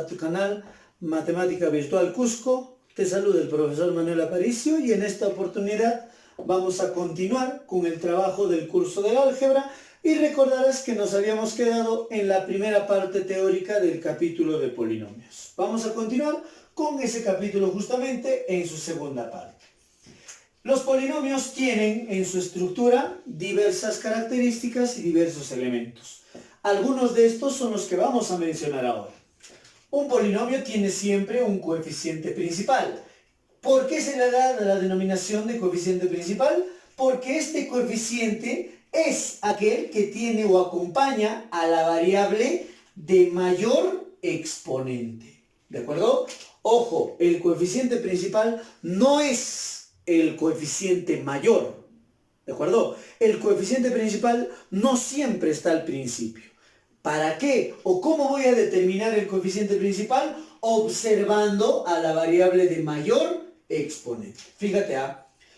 a tu canal Matemática Virtual Cusco. Te saluda el profesor Manuel Aparicio y en esta oportunidad vamos a continuar con el trabajo del curso de álgebra y recordarás que nos habíamos quedado en la primera parte teórica del capítulo de polinomios. Vamos a continuar con ese capítulo justamente en su segunda parte. Los polinomios tienen en su estructura diversas características y diversos elementos. Algunos de estos son los que vamos a mencionar ahora. Un polinomio tiene siempre un coeficiente principal. ¿Por qué se le da la denominación de coeficiente principal? Porque este coeficiente es aquel que tiene o acompaña a la variable de mayor exponente. ¿De acuerdo? Ojo, el coeficiente principal no es el coeficiente mayor. ¿De acuerdo? El coeficiente principal no siempre está al principio. ¿Para qué? ¿O cómo voy a determinar el coeficiente principal? Observando a la variable de mayor exponente. Fíjate,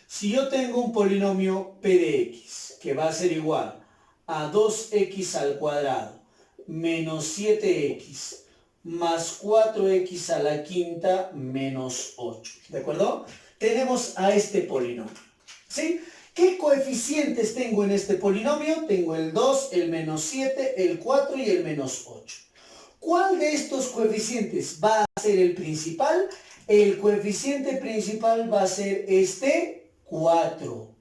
si yo tengo un polinomio p de x, que va a ser igual a 2x al cuadrado menos 7x más 4x a la quinta menos 8. ¿De acuerdo? Tenemos a este polinomio. ¿Sí? ¿Qué coeficientes tengo en este polinomio? Tengo el 2, el menos 7, el 4 y el menos 8. ¿Cuál de estos coeficientes va a ser el principal? El coeficiente principal va a ser este 4.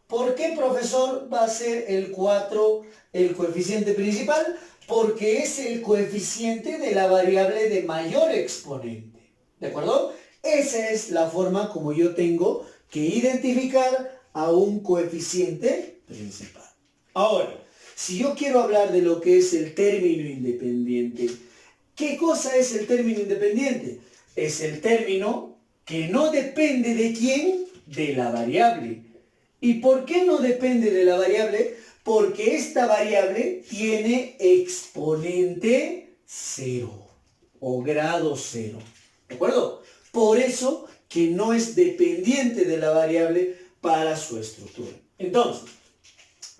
¿Por qué, profesor, va a ser el 4 el coeficiente principal? Porque es el coeficiente de la variable de mayor exponente. ¿De acuerdo? Esa es la forma como yo tengo que identificar a un coeficiente principal. Ahora, si yo quiero hablar de lo que es el término independiente, ¿qué cosa es el término independiente? Es el término que no depende ¿de quién? De la variable. ¿Y por qué no depende de la variable? Porque esta variable tiene exponente 0 o grado 0. ¿De acuerdo? Por eso que no es dependiente de la variable para su estructura. Entonces,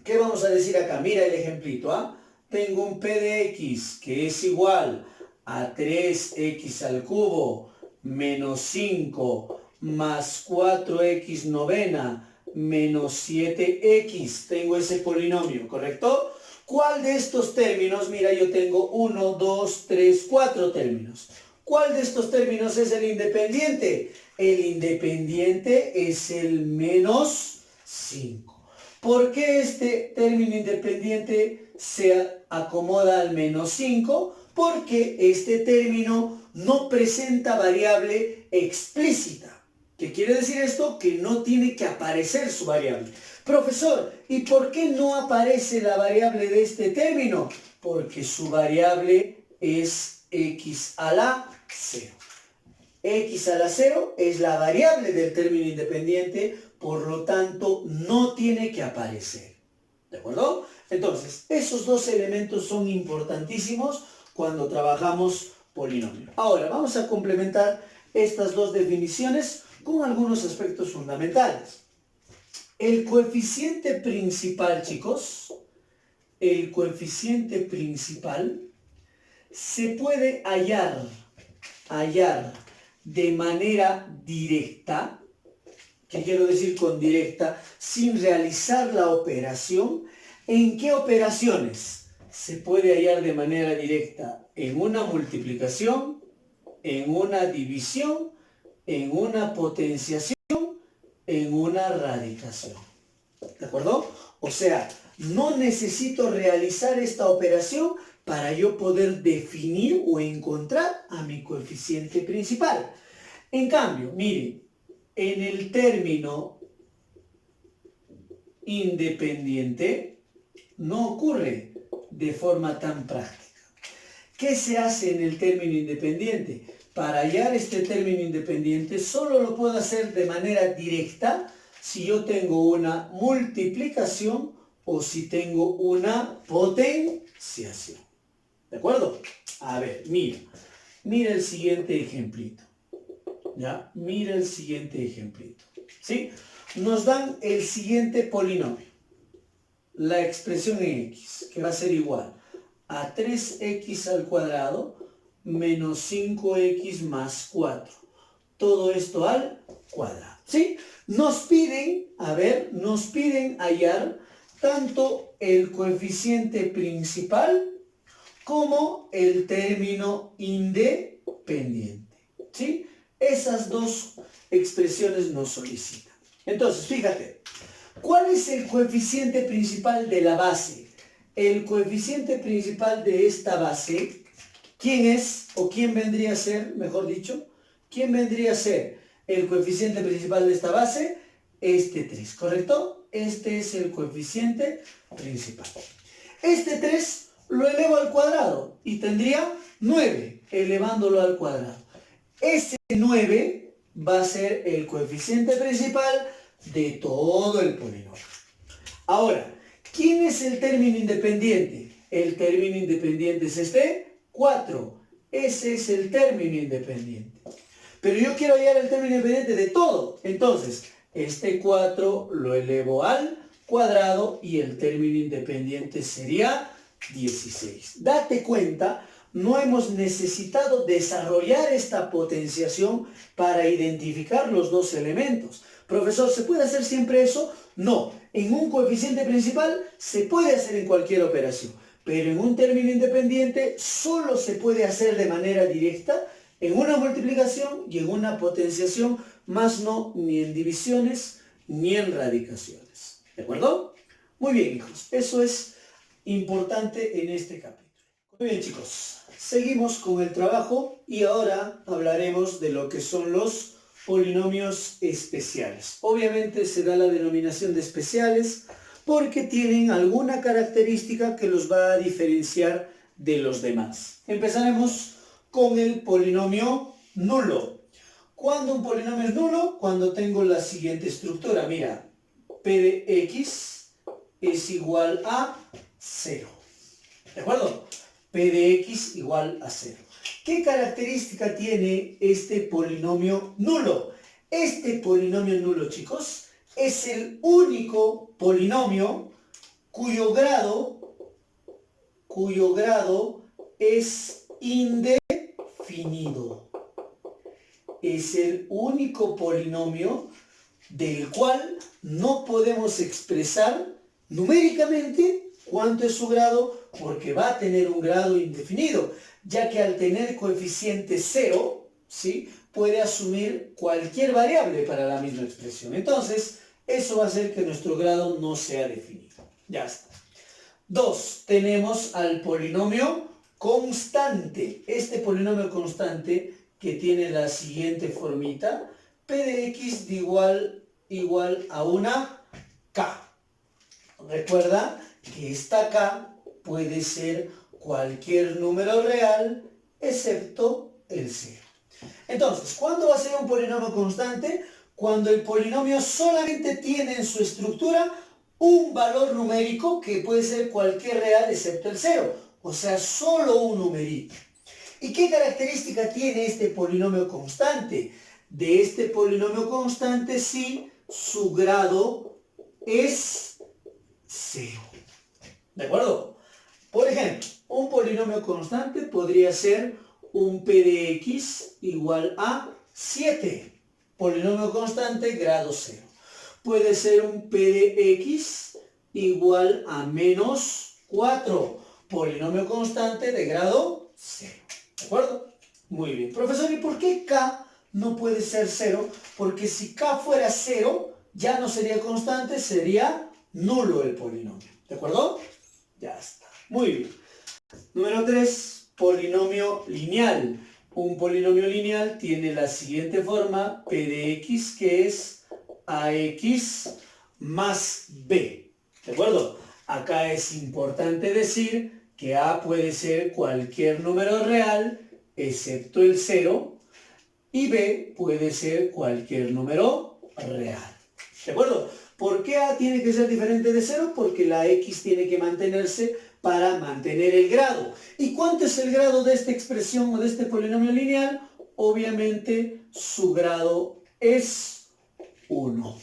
¿qué vamos a decir acá? Mira el ejemplito, Tengo un p de x que es igual a 3x al cubo menos 5 más 4x novena menos 7x. Tengo ese polinomio, ¿correcto? ¿Cuál de estos términos? Mira, yo tengo 1, 2, 3, 4 términos. ¿Cuál de estos términos es el independiente? El independiente es el menos 5. ¿Por qué este término independiente se acomoda al menos 5? Porque este término no presenta variable explícita. ¿Qué quiere decir esto? Que no tiene que aparecer su variable. Profesor, ¿y por qué no aparece la variable de este término? Porque su variable es x a la 0. X a la 0 es la variable del término independiente, por lo tanto no tiene que aparecer. ¿De acuerdo? Entonces, esos dos elementos son importantísimos cuando trabajamos polinomios. Ahora, vamos a complementar estas dos definiciones con algunos aspectos fundamentales. El coeficiente principal, chicos, el coeficiente principal se puede hallar de manera directa. ¿Qué quiero decir con directa? Sin realizar la operación. ¿En qué operaciones se puede hallar de manera directa? En una multiplicación, en una división, en una potenciación, en una radicación. ¿De acuerdo? O sea, no necesito realizar esta operación para yo poder definir o encontrar a mi coeficiente principal. En cambio, miren, en el término independiente no ocurre de forma tan práctica. ¿Qué se hace en el término independiente? Para hallar este término independiente solo lo puedo hacer de manera directa si yo tengo una multiplicación o si tengo una potenciación. ¿De acuerdo? A ver, mira el siguiente ejemplito. ¿Ya? Mira el siguiente ejemplito. ¿Sí? Nos dan el siguiente polinomio. La expresión en x, que va a ser igual a 3x al cuadrado menos 5x más 4. Todo esto al cuadrado, ¿sí? Nos piden hallar tanto el coeficiente principal como el término independiente, ¿sí? Esas dos expresiones nos solicitan. Entonces, fíjate, ¿cuál es el coeficiente principal de la base? El coeficiente principal de esta base, ¿quién es o quién vendría a ser, mejor dicho? ¿Quién vendría a ser el coeficiente principal de esta base? Este 3, ¿correcto? Este es el coeficiente principal. Este 3 lo elevo al cuadrado y tendría 9 elevándolo al cuadrado. Ese 9 va a ser el coeficiente principal de todo el polinomio. Ahora, ¿quién es el término independiente? El término independiente es este 4. Ese es el término independiente. Pero yo quiero hallar el término independiente de todo. Entonces, este 4 lo elevo al cuadrado y el término independiente sería 16. Date cuenta, no hemos necesitado desarrollar esta potenciación para identificar los dos elementos. Profesor, ¿se puede hacer siempre eso? No. En un coeficiente principal se puede hacer en cualquier operación, pero en un término independiente solo se puede hacer de manera directa en una multiplicación y en una potenciación, más no ni en divisiones ni en radicaciones. ¿De acuerdo? Muy bien, hijos. Eso es importante en este capítulo. Muy bien, chicos. Seguimos con el trabajo y ahora hablaremos de lo que son los polinomios especiales. Obviamente se da la denominación de especiales porque tienen alguna característica que los va a diferenciar de los demás. Empezaremos con el polinomio nulo. ¿Cuándo un polinomio es nulo? Cuando tengo la siguiente estructura. Mira, p de x es igual a 0. ¿De acuerdo? P de x igual a 0. ¿Qué característica tiene este polinomio nulo? Este polinomio nulo, chicos, es el único polinomio cuyo grado es indefinido. Es el único polinomio del cual no podemos expresar numéricamente cuánto es su grado, porque va a tener un grado indefinido, ya que al tener coeficiente 0, ¿sí?, puede asumir cualquier variable para la misma expresión. Entonces, eso va a hacer que nuestro grado no sea definido. Ya está. 2. Tenemos al polinomio constante. Este polinomio constante que tiene la siguiente formita, p de x de igual a una k. Recuerda que esta k puede ser cualquier número real excepto el 0. Entonces, ¿cuándo va a ser un polinomio constante? Cuando el polinomio solamente tiene en su estructura un valor numérico que puede ser cualquier real excepto el 0. O sea, solo un numerito. ¿Y qué característica tiene este polinomio constante? De este polinomio constante, sí, su grado es 0. ¿De acuerdo? Por ejemplo, un polinomio constante podría ser un p de x igual a 7. Polinomio constante, grado 0. Puede ser un p de x igual a menos 4. Polinomio constante de grado 0. ¿De acuerdo? Muy bien. Profesor, ¿y por qué k no puede ser 0? Porque si k fuera 0, ya no sería constante, sería nulo el polinomio. ¿De acuerdo? Ya está. Muy bien. Número 3, polinomio lineal. Un polinomio lineal tiene la siguiente forma, p de x, que es ax más b. ¿De acuerdo? Acá es importante decir que a puede ser cualquier número real, excepto el 0, y b puede ser cualquier número real. ¿De acuerdo? ¿Por qué a tiene que ser diferente de 0? Porque la x tiene que mantenerse para mantener el grado. ¿Y cuánto es el grado de esta expresión o de este polinomio lineal? Obviamente su grado es 1.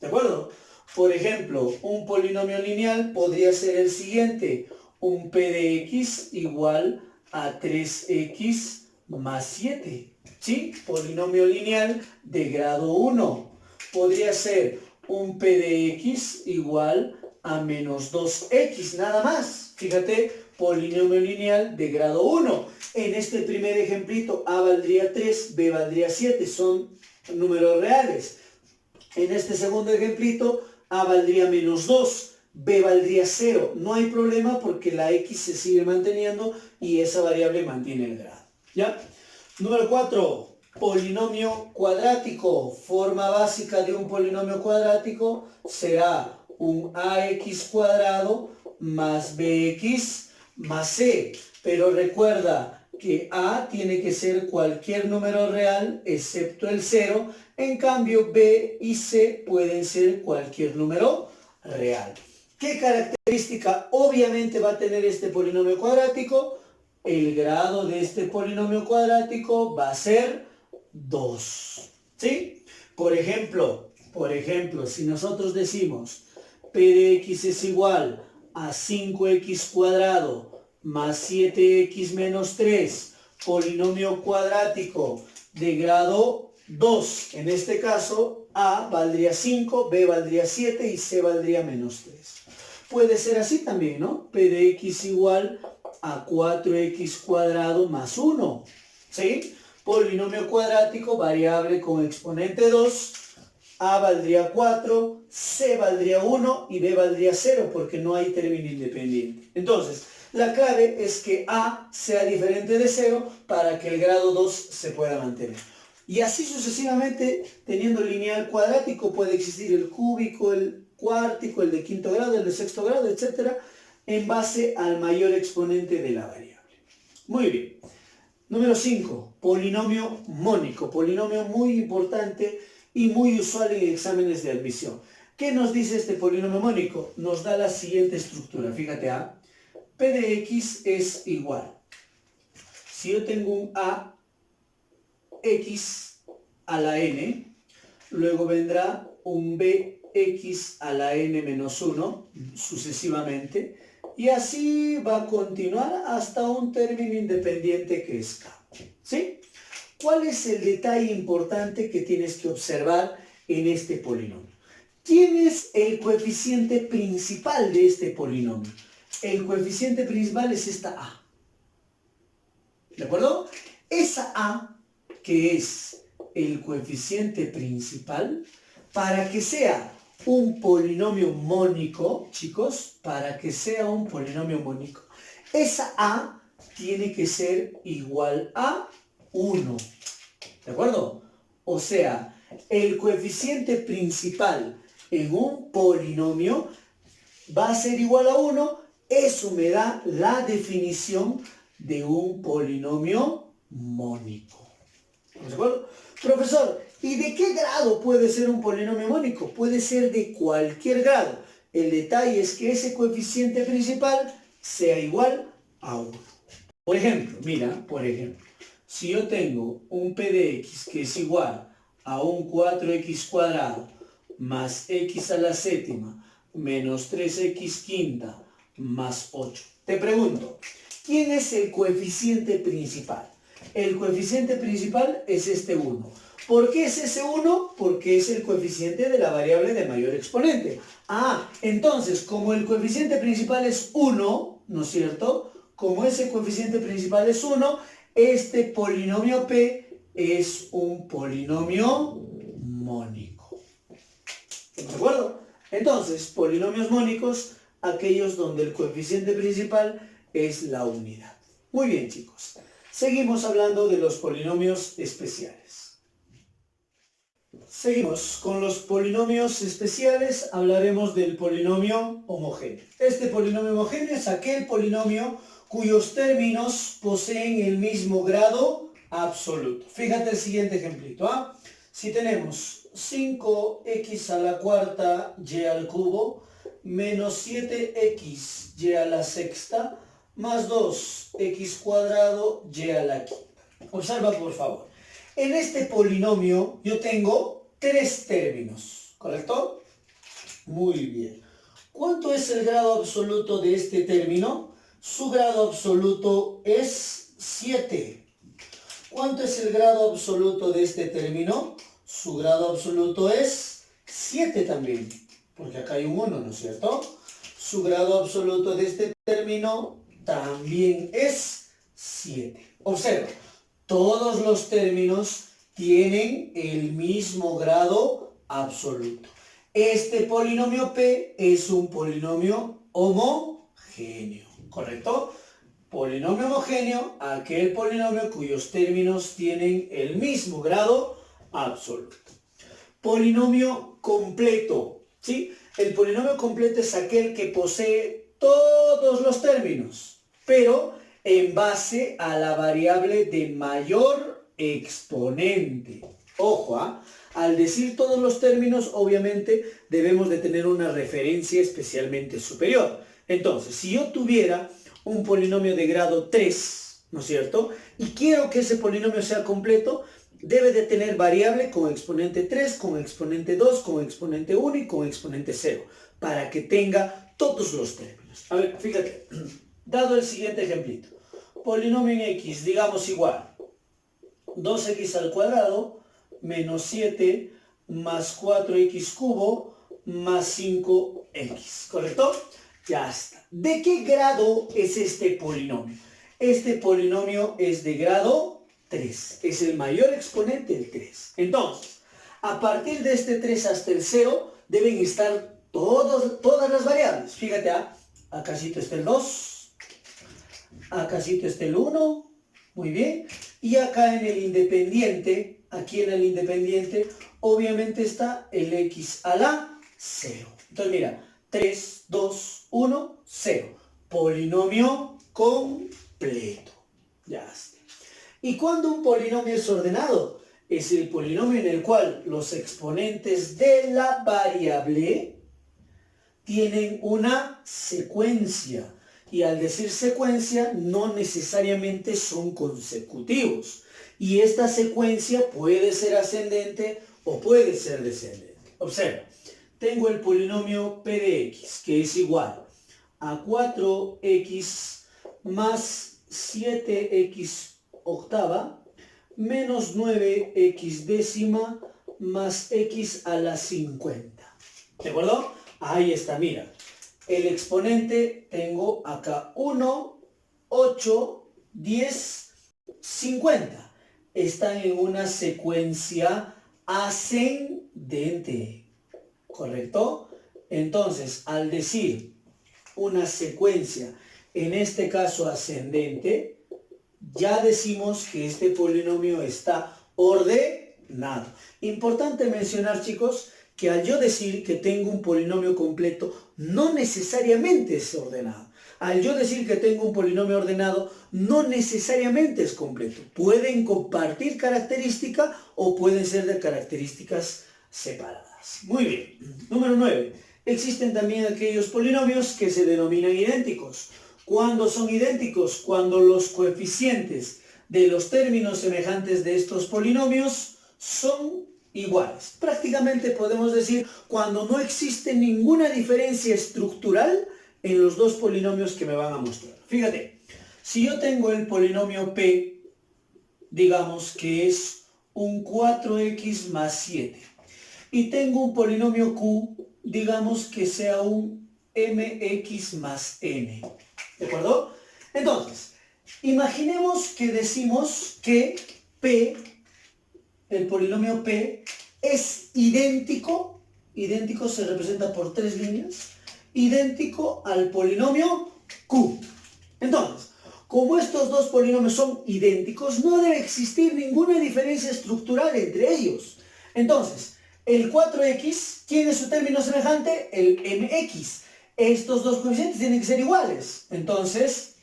¿De acuerdo? Por ejemplo, un polinomio lineal podría ser el siguiente. Un p de x igual a 3x más 7. ¿Sí? Polinomio lineal de grado 1. Podría ser un p de x igual a menos 2x, nada más. Fíjate, polinomio lineal de grado 1. En este primer ejemplito, a valdría 3, b valdría 7, son números reales. En este segundo ejemplito, a valdría menos 2, b valdría 0. No hay problema porque la x se sigue manteniendo y esa variable mantiene el grado. ¿Ya? Número 4, polinomio cuadrático. Forma básica de un polinomio cuadrático será un ax cuadrado más bx más c. Pero recuerda que a tiene que ser cualquier número real excepto el 0. En cambio, b y c pueden ser cualquier número real. ¿Qué característica obviamente va a tener este polinomio cuadrático? El grado de este polinomio cuadrático va a ser 2. ¿Sí? Por ejemplo, si nosotros decimos p de x es igual a 5x cuadrado más 7x menos 3, polinomio cuadrático de grado 2. En este caso, a valdría 5, b valdría 7 y c valdría menos 3. Puede ser así también, ¿no? P de x igual a 4x cuadrado más 1. ¿Sí? Polinomio cuadrático variable con exponente 2. A valdría 4, C valdría 1 y B valdría 0 porque no hay término independiente. Entonces, la clave es que A sea diferente de 0 para que el grado 2 se pueda mantener. Y así sucesivamente, teniendo lineal cuadrático, puede existir el cúbico, el cuártico, el de quinto grado, el de sexto grado, etc., en base al mayor exponente de la variable. Muy bien. Número 5, polinomio mónico. Polinomio muy importante y muy usual en exámenes de admisión. ¿Qué nos dice este polinomio mónico? Nos da la siguiente estructura. Fíjate, A, p de x es igual. Si yo tengo un a x a la n, luego vendrá un bx a la n menos 1, sucesivamente, y así va a continuar hasta un término independiente que es k. ¿Sí? ¿Cuál es el detalle importante que tienes que observar en este polinomio? ¿Quién es el coeficiente principal de este polinomio? El coeficiente principal es esta a. ¿De acuerdo? Esa a, que es el coeficiente principal, para que sea un polinomio mónico, chicos, para que sea un polinomio mónico, esa a tiene que ser igual a 1. ¿De acuerdo? O sea, el coeficiente principal en un polinomio va a ser igual a 1. Eso me da la definición de un polinomio mónico. ¿De acuerdo? Profesor, ¿y de qué grado puede ser un polinomio mónico? Puede ser de cualquier grado. El detalle es que ese coeficiente principal sea igual a 1. Por ejemplo, mira, si yo tengo un p de x que es igual a un 4x cuadrado más x a la séptima menos 3x quinta más 8. Te pregunto, ¿quién es el coeficiente principal? El coeficiente principal es este 1. ¿Por qué es ese 1? Porque es el coeficiente de la variable de mayor exponente. Ah, entonces, como el coeficiente principal es 1, ¿no es cierto? Como ese coeficiente principal es 1, este polinomio P es un polinomio mónico. ¿De acuerdo? Entonces, polinomios mónicos, aquellos donde el coeficiente principal es la unidad. Muy bien, chicos. Seguimos hablando de los polinomios especiales. Seguimos con los polinomios especiales. Hablaremos del polinomio homogéneo. Este polinomio homogéneo es aquel polinomio cuyos términos poseen el mismo grado absoluto. Fíjate el siguiente ejemplito. ¿Ah? Si tenemos 5x a la cuarta y al cubo menos 7x y a la sexta más 2x cuadrado y a la quinta. Observa por favor. En este polinomio yo tengo 3 términos, ¿correcto? Muy bien. ¿Cuánto es el grado absoluto de este término? Su grado absoluto es 7. ¿Cuánto es el grado absoluto de este término? Su grado absoluto es 7 también, porque acá hay un 1, ¿no es cierto? Su grado absoluto de este término también es 7. Observa, todos los términos tienen el mismo grado absoluto. Este polinomio P es un polinomio homogéneo, ¿correcto? Polinomio homogéneo, aquel polinomio cuyos términos tienen el mismo grado absoluto. Polinomio completo, ¿sí? El polinomio completo es aquel que posee todos los términos, pero en base a la variable de mayor exponente. Ojo, ¿eh? Al decir todos los términos, obviamente debemos de tener una referencia especialmente superior. Entonces, si yo tuviera un polinomio de grado 3, ¿no es cierto? Y quiero que ese polinomio sea completo, debe de tener variable con exponente 3, con exponente 2, con exponente 1 y con exponente 0, para que tenga todos los términos. A ver, fíjate, dado el siguiente ejemplito, polinomio en x, digamos igual, 2x al cuadrado menos 7 más 4x cubo más 5x, ¿correcto? Ya está. ¿De qué grado es este polinomio? Este polinomio es de grado 3. Es el mayor exponente del 3. Entonces, a partir de este 3 hasta el 0 deben estar todas las variables. Fíjate, acácito está el 2, acácito está el 1, muy bien. Y acá en el independiente, aquí en el independiente, obviamente está el x a la 0. Entonces mira, 3, 2, 1, 0. Polinomio completo. Ya está. ¿Y cuándo un polinomio es ordenado? Es el polinomio en el cual los exponentes de la variable tienen una secuencia. Y al decir secuencia, no necesariamente son consecutivos. Y esta secuencia puede ser ascendente o puede ser descendente. Observa, tengo el polinomio p de x, que es igual a 4x más 7x octava menos 9x décima más x a la 50. ¿De acuerdo? Ahí está, mira. El exponente tengo acá 1, 8, 10, 50. Están en una secuencia ascendente, ¿correcto? Entonces, al decir una secuencia, en este caso ascendente, ya decimos que este polinomio está ordenado. Importante mencionar, chicos, que al yo decir que tengo un polinomio completo, no necesariamente es ordenado. Al yo decir que tengo un polinomio ordenado, no necesariamente es completo. Pueden compartir característica o pueden ser de características separadas. Muy bien. Número 9. Existen también aquellos polinomios que se denominan idénticos. ¿Cuándo son idénticos? Cuando los coeficientes de los términos semejantes de estos polinomios son iguales. Prácticamente podemos decir cuando no existe ninguna diferencia estructural en los dos polinomios que me van a mostrar. Fíjate, si yo tengo el polinomio P, digamos que es un 4x más 7, y tengo un polinomio Q, digamos que sea un mx más n. ¿De acuerdo? Entonces, imaginemos que decimos que P, el polinomio P, es idéntico se representa por 3 líneas, idéntico al polinomio Q. Entonces, como estos dos polinomios son idénticos, no debe existir ninguna diferencia estructural entre ellos. Entonces, el 4x, ¿quién es su término semejante? El mx. Estos dos coeficientes tienen que ser iguales. Entonces,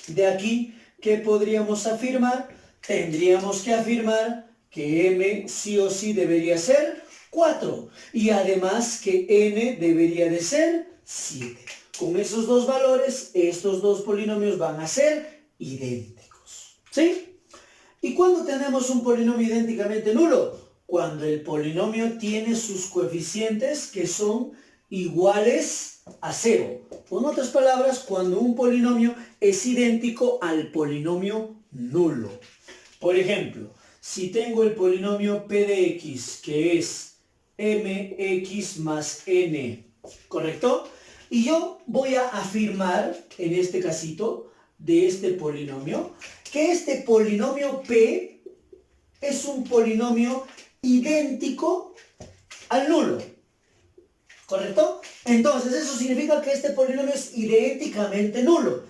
de aquí, ¿qué podríamos afirmar? Tendríamos que afirmar que m sí o sí debería ser 4. Y además que n debería de ser 7. Con esos dos valores, estos dos polinomios van a ser idénticos. ¿Sí? ¿Y cuándo tenemos un polinomio idénticamente nulo? Cuando el polinomio tiene sus coeficientes que son iguales a 0. Con otras palabras, cuando un polinomio es idéntico al polinomio nulo. Por ejemplo, si tengo el polinomio p de x, que es mx más n, ¿correcto? Y yo voy a afirmar, en este casito, de este polinomio, que este polinomio p es un polinomio idéntico al nulo, ¿correcto? Entonces eso significa que este polinomio es idénticamente nulo.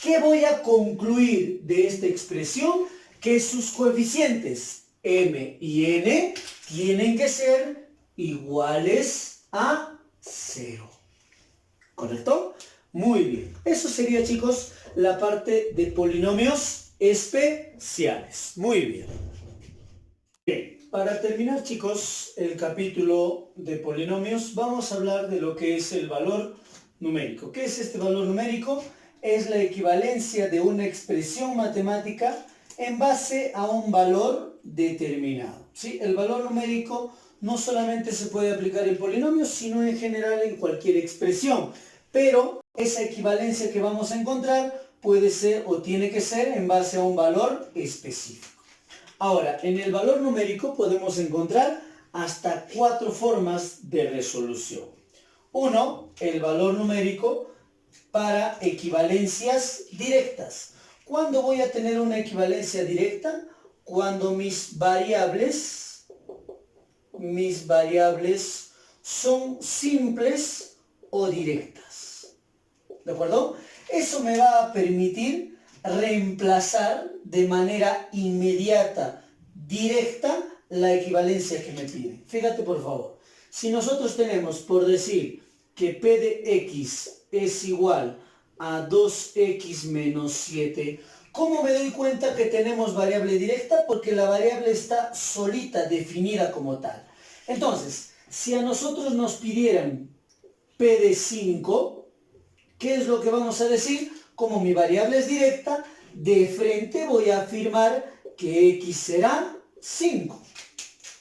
¿Qué voy a concluir de esta expresión? Que sus coeficientes m y n tienen que ser iguales a 0, ¿correcto? Muy bien. Eso sería, chicos, la parte de polinomios especiales. Muy bien. Bien, para terminar, chicos, el capítulo de polinomios, vamos a hablar de lo que es el valor numérico. ¿Qué es este valor numérico? Es la equivalencia de una expresión matemática en base a un valor determinado, ¿sí? El valor numérico no solamente se puede aplicar en polinomios, sino en general en cualquier expresión. Pero esa equivalencia que vamos a encontrar puede ser o tiene que ser en base a un valor específico. Ahora, en el valor numérico podemos encontrar hasta 4 formas de resolución. 1. El valor numérico para equivalencias directas. ¿Cuándo voy a tener una equivalencia directa? Cuando mis variables son simples o directas. ¿De acuerdo? Eso me va a permitir reemplazar de manera inmediata, directa, la equivalencia que me pide. Fíjate, por favor. Si nosotros tenemos, por decir, que p de x es igual a 2x menos 7, ¿cómo me doy cuenta que tenemos variable directa? Porque la variable está solita, definida como tal. Entonces, si a nosotros nos pidieran p de 5, ¿qué es lo que vamos a decir? Como mi variable es directa, de frente voy a afirmar que x será 5.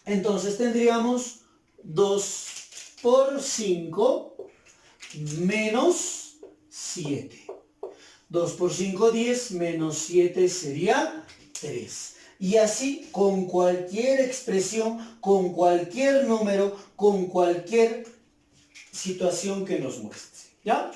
Entonces tendríamos 2 por 5 menos 7. 2 por 5, 10, menos 7 sería 3. Y así con cualquier expresión, con cualquier número, con cualquier situación que nos muestre. ¿Ya?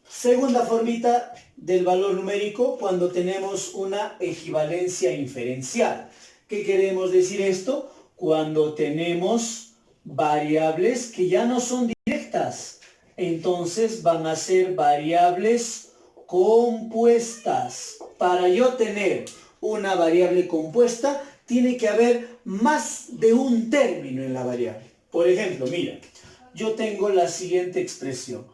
Segunda formita del valor numérico cuando tenemos una equivalencia inferencial. ¿Qué queremos decir esto? Cuando tenemos variables que ya no son directas, entonces van a ser variables compuestas. Para yo tener una variable compuesta, tiene que haber más de un término en la variable. Por ejemplo, mira, yo tengo la siguiente expresión.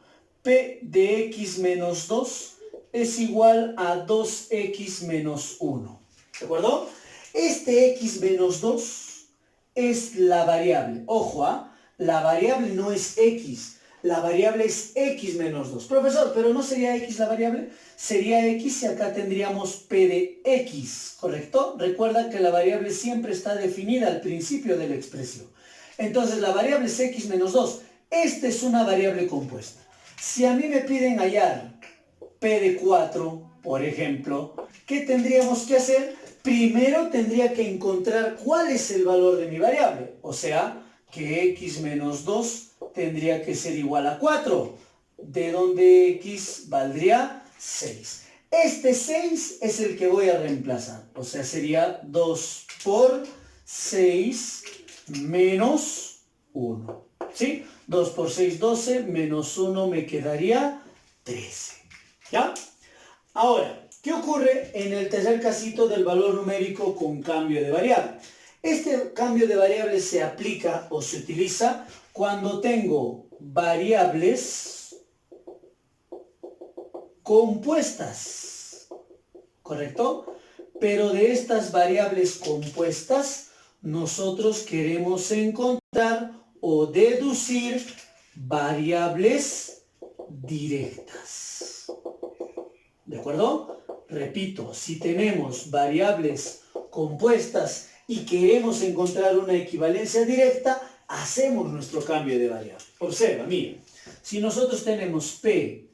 P de x menos 2 es igual a 2x menos 1. ¿De acuerdo? Este x menos 2 es la variable. Ojo, la variable no es x. La variable es x menos 2. Profesor, ¿pero no sería x la variable? Sería x y acá tendríamos p de x, ¿correcto? Recuerda que la variable siempre está definida al principio de la expresión. Entonces la variable es x menos 2. Esta es una variable compuesta. Si a mí me piden hallar p de 4, por ejemplo, ¿qué tendríamos que hacer? Primero tendría que encontrar cuál es el valor de mi variable. O sea, que x menos 2 tendría que ser igual a 4, de donde x valdría 6. Este 6 es el que voy a reemplazar. O sea, sería 2 por 6 menos 1. ¿Sí? 2 por 6, 12, menos 1 me quedaría 13. ¿Ya? Ahora, ¿qué ocurre en el tercer casito del valor numérico con cambio de variable? Este cambio de variable se aplica o se utiliza cuando tengo variables compuestas, ¿correcto? Pero de estas variables compuestas, nosotros queremos encontrar o deducir variables directas. ¿De acuerdo? Repito, si tenemos variables compuestas y queremos encontrar una equivalencia directa, hacemos nuestro cambio de variable. Observa, mira, si nosotros tenemos P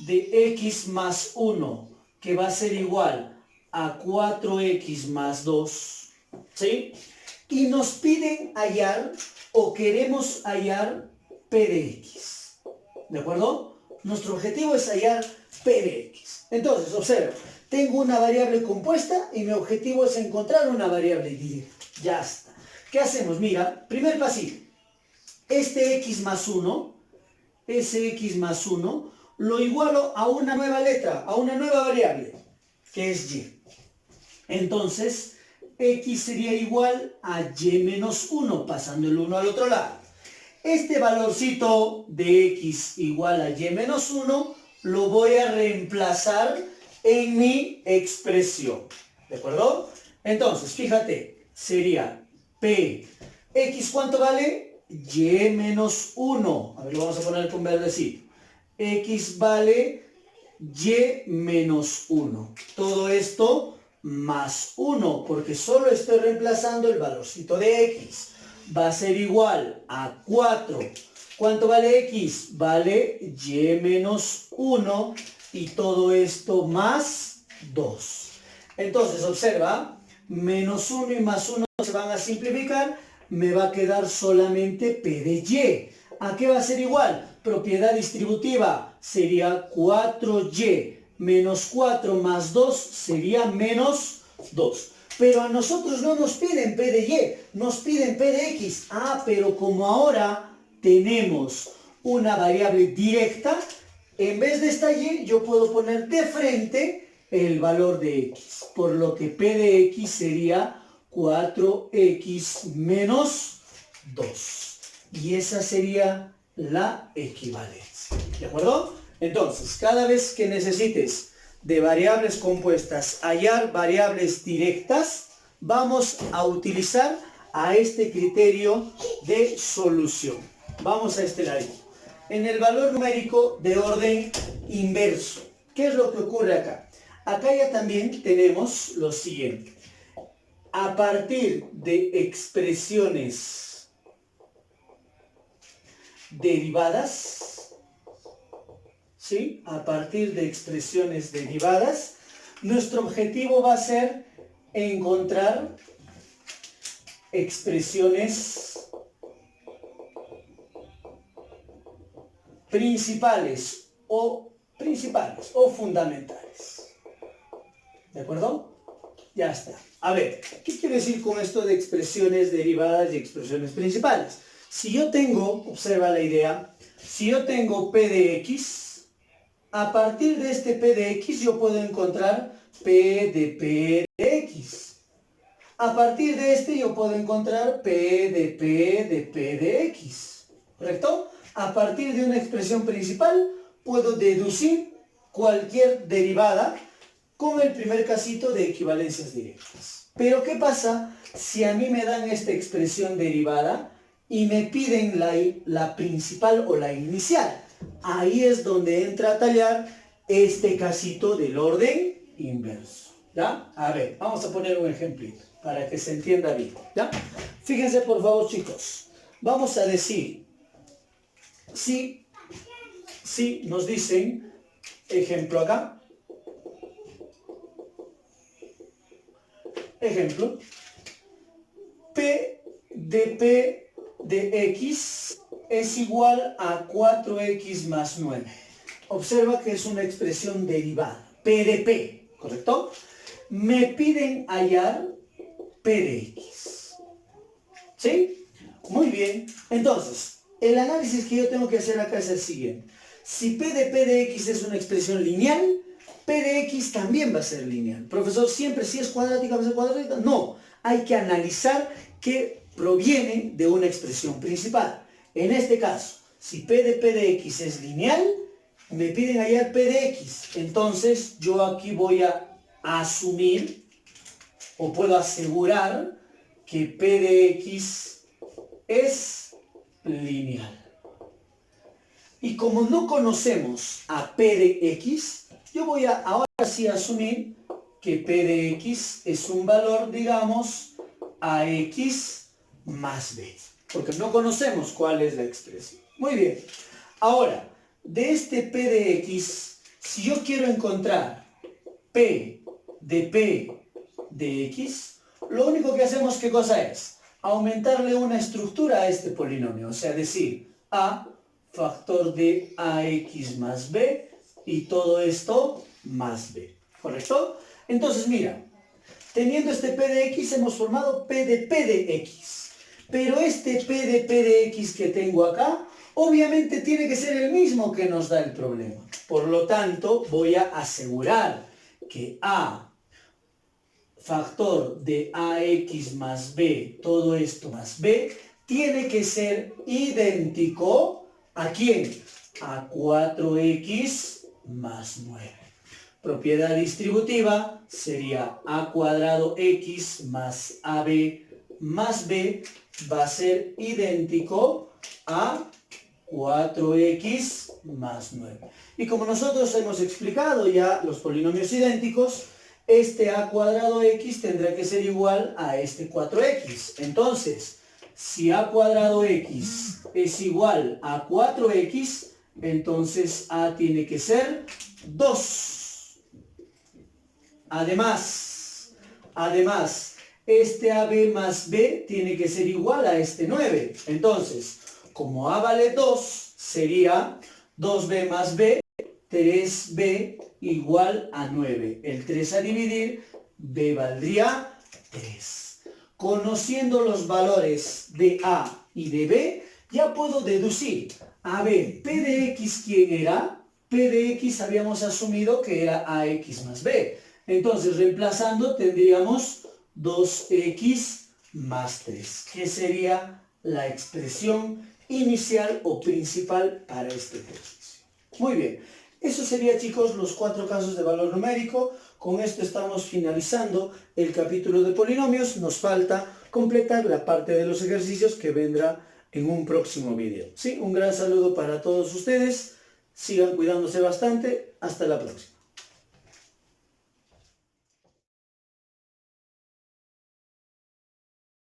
de x más 1, que va a ser igual a 4x más 2, ¿sí? Y nos piden hallar, o queremos hallar, P de x, ¿de acuerdo? Nuestro objetivo es hallar P de x. Entonces, observa, tengo una variable compuesta y mi objetivo es encontrar una variable directa. Ya está. ¿Qué hacemos? Mira, primer pasito. Este x más 1, ese x más 1, lo igualo a una nueva letra, a una nueva variable, que es y. Entonces, x sería igual a y menos 1, pasando el 1 al otro lado. Este valorcito de x igual a y menos 1, lo voy a reemplazar en mi expresión. ¿De acuerdo? Entonces, fíjate, sería p. ¿X cuánto vale? Y menos 1. A ver, lo vamos a poner con verdecito. X vale y menos 1. Todo esto más 1, porque solo estoy reemplazando el valorcito de x. Va a ser igual a 4. ¿Cuánto vale x? Vale y menos 1 y todo esto más 2. Entonces, observa, menos 1 y más 1 se van a simplificar, me va a quedar solamente P de y. ¿A qué va a ser igual? Propiedad distributiva sería 4y menos 4 más 2 sería menos 2. Pero a nosotros no nos piden P de y, nos piden P de x. Ah, pero como ahora tenemos una variable directa, en vez de esta y, yo puedo poner de frente el valor de x. Por lo que P de x sería 4x menos 2. Y esa sería la equivalencia. ¿De acuerdo? Entonces, cada vez que necesites de variables compuestas hallar variables directas, vamos a utilizar a este criterio de solución. Vamos a este lado. En el valor numérico de orden inverso, ¿qué es lo que ocurre acá? Acá ya también tenemos lo siguiente. A partir de expresiones derivadas, ¿sí? A partir de expresiones derivadas, nuestro objetivo va a ser encontrar expresiones principales o fundamentales. ¿De acuerdo? Ya está. A ver, ¿qué quiere decir con esto de expresiones derivadas y expresiones principales? Si yo tengo, observa la idea, si yo tengo P de X, a partir de este P de X yo puedo encontrar P de X. A partir de este yo puedo encontrar P de X. ¿Correcto? A partir de una expresión principal puedo deducir cualquier derivada con el primer casito de equivalencias directas. Pero ¿qué pasa si a mí me dan esta expresión derivada y me piden la principal o la inicial? Ahí es donde entra a tallar este casito del orden inverso. ¿Ya? A ver, vamos a poner un ejemplito para que se entienda bien. ¿Ya? Fíjense por favor, chicos. Vamos a decir, si nos dicen, ejemplo acá, ejemplo, P de X es igual a 4X más 9. Observa que es una expresión derivada, P de P, ¿correcto? Me piden hallar P de X. ¿Sí? Muy bien. Entonces, el análisis que yo tengo que hacer acá es el siguiente. Si P de X es una expresión lineal, P de X también va a ser lineal. Profesor, siempre si es cuadrática va a ser cuadrática. No, hay que analizar que proviene de una expresión principal. En este caso, si P de X es lineal, me piden hallar P de X. Entonces, yo aquí voy a asumir, o puedo asegurar, que P de X es lineal. Y como no conocemos a P de X, yo voy a ahora sí asumir que P de X es un valor, digamos, AX más B. porque no conocemos cuál es la expresión. Muy bien. Ahora, de este P de X, si yo quiero encontrar P de X, lo único que hacemos, ¿qué cosa es? Aumentarle una estructura a este polinomio, o sea, decir A factor de AX más B y todo esto más B, ¿correcto? Entonces, mira, teniendo este P de X hemos formado P de X, pero este P de X que tengo acá, obviamente tiene que ser el mismo que nos da el problema. Por lo tanto, voy a asegurar que A factor de AX más B, todo esto más B, tiene que ser idéntico ¿a quién? A 4X más 9. Propiedad distributiva sería A cuadrado X más AB más B va a ser idéntico a 4X más 9. Y como nosotros hemos explicado ya los polinomios idénticos, este A cuadrado X tendrá que ser igual a este 4X. Entonces, si A cuadrado X es igual a 4X, entonces A tiene que ser 2. Además, este AB más B tiene que ser igual a este 9. Entonces, como A vale 2, sería 2B más B, 3B igual a 9. El 3 a dividir, B valdría 3. Conociendo los valores de A y de B, ya puedo deducir. A ver, P de X, ¿quién era? P de X habíamos asumido que era AX más B. Entonces, reemplazando, tendríamos 2X más 3, que sería la expresión inicial o principal para este ejercicio. Muy bien, eso sería, chicos, los 4 casos de valor numérico. Con esto estamos finalizando el capítulo de polinomios. Nos falta completar la parte de los ejercicios que vendrá en un próximo vídeo. Sí, un gran saludo para todos ustedes. Sigan cuidándose bastante. Hasta la próxima.